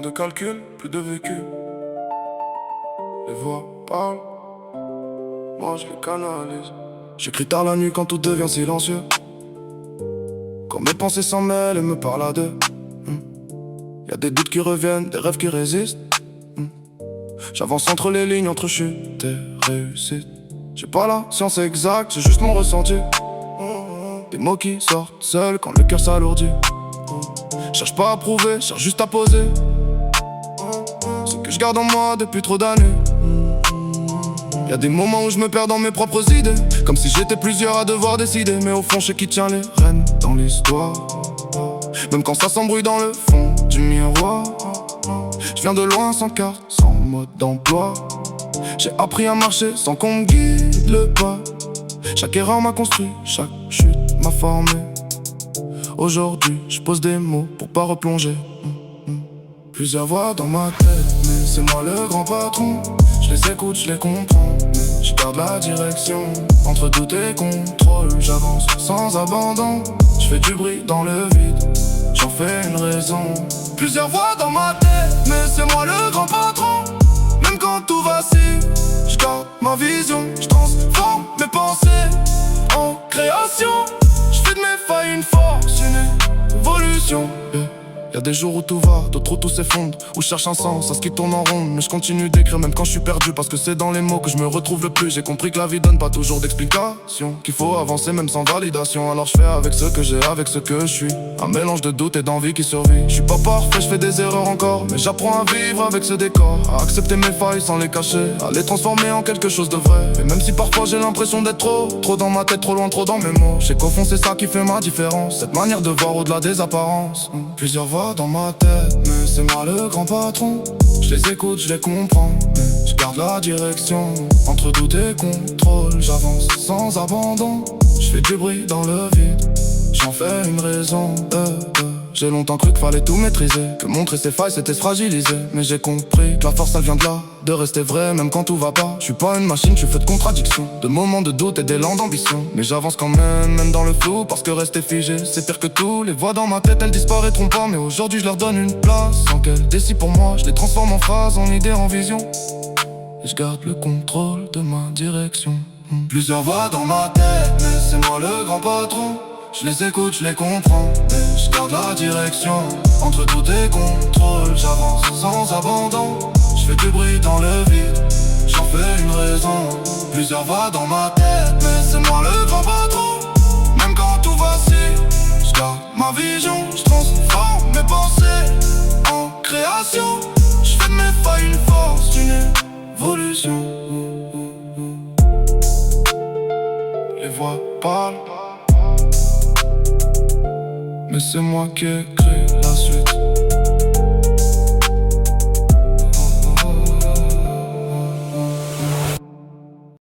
Moins de calcul, plus de vécu. Les voix parlent, moi je les canalise. J'écris tard la nuit quand tout devient silencieux. Quand mes pensées s'en mêlent et me parlent à deux. Y'a des doutes qui reviennent, des rêves qui résistent. J'avance entre les lignes, entre chute et réussite. J'ai pas la science exacte, j'ai juste mon ressenti. Des mots qui sortent seuls quand le cœur s'alourdit. Cherche pas à prouver, cherche juste à poser ce que je garde en moi depuis trop d'années. Y'a des moments où je me perds dans mes propres idées, comme si j'étais plusieurs à devoir décider. Mais au fond je sais qui tient les rênes dans l'histoire. Même quand ça s'embrouille dans le fond du miroir. Je viens de loin sans carte, sans mode d'emploi. J'ai appris à marcher sans qu'on me guide le pas. Chaque erreur m'a construit, chaque chute m'a formé. Aujourd'hui, je pose des mots pour pas replonger. Plusieurs voix dans ma tête, mais c'est moi le grand patron. Je les écoute, je les comprends, mais je garde la direction. Entre doute et contrôle, j'avance sans abandon. Je fais du bruit dans le vide, j'en fais une raison. Plusieurs voix dans ma tête, mais c'est moi le grand patron. Même quand tout vacille, je garde ma vision. Je transforme mes pensées en création. Je fais de mes failles une force, une évolution. Y'a des jours où tout va, d'autres où tout s'effondre, où je cherche un sens à ce qui tourne en rond. Mais je continue d'écrire même quand je suis perdu, parce que c'est dans les mots que je me retrouve le plus. J'ai compris que la vie donne pas toujours d'explication, qu'il faut avancer même sans validation. Alors je fais avec ce que j'ai, avec ce que je suis, un mélange de doute et d'envie qui survit. Je suis pas parfait, je fais des erreurs encore, mais j'apprends à vivre avec ce décor, à accepter mes failles sans les cacher, à les transformer en quelque chose de vrai. Et même si parfois j'ai l'impression d'être trop dans ma tête, trop loin, trop dans mes mots, je sais qu'au fond c'est ça qui fait ma différence, cette manière de voir au-delà des apparences. Plusieurs voix dans ma tête, mais c'est moi le grand patron. Je les écoute, je les comprends, mais je garde la direction. Entre doute et contrôle, j'avance sans abandon. Je fais du bruit dans le vide, j'en fais une raison. J'ai longtemps cru qu'il fallait tout maîtriser, que montrer ses failles c'était se fragiliser. Mais j'ai compris que la force elle vient de là, de rester vrai même quand tout va pas. Je suis pas une machine, je suis fait de contradictions, de moments de doute et d'élan d'ambition. Mais j'avance quand même, même dans le flou, parce que rester figé c'est pire que tout. Les voix dans ma tête elles disparaîtront pas, mais aujourd'hui je leur donne une place. Sans qu'elles décident pour moi, je les transforme en phrases, en idées, en vision. Et je garde le contrôle de ma direction. Plusieurs voix dans ma tête, mais c'est moi le grand patron. Je les écoute, je les comprends, mais je garde la direction. Entre doute et contrôle, j'avance sans abandon. Je fais du bruit dans le vide, j'en fais une raison. Plusieurs voix dans ma tête, mais c'est moi le grand patron. Même quand tout vacille, je garde ma vision. Je transforme mes pensées en création. Je fais de mes failles une force, une évolution. Les voix parlent, mais c'est moi qui écris la suite.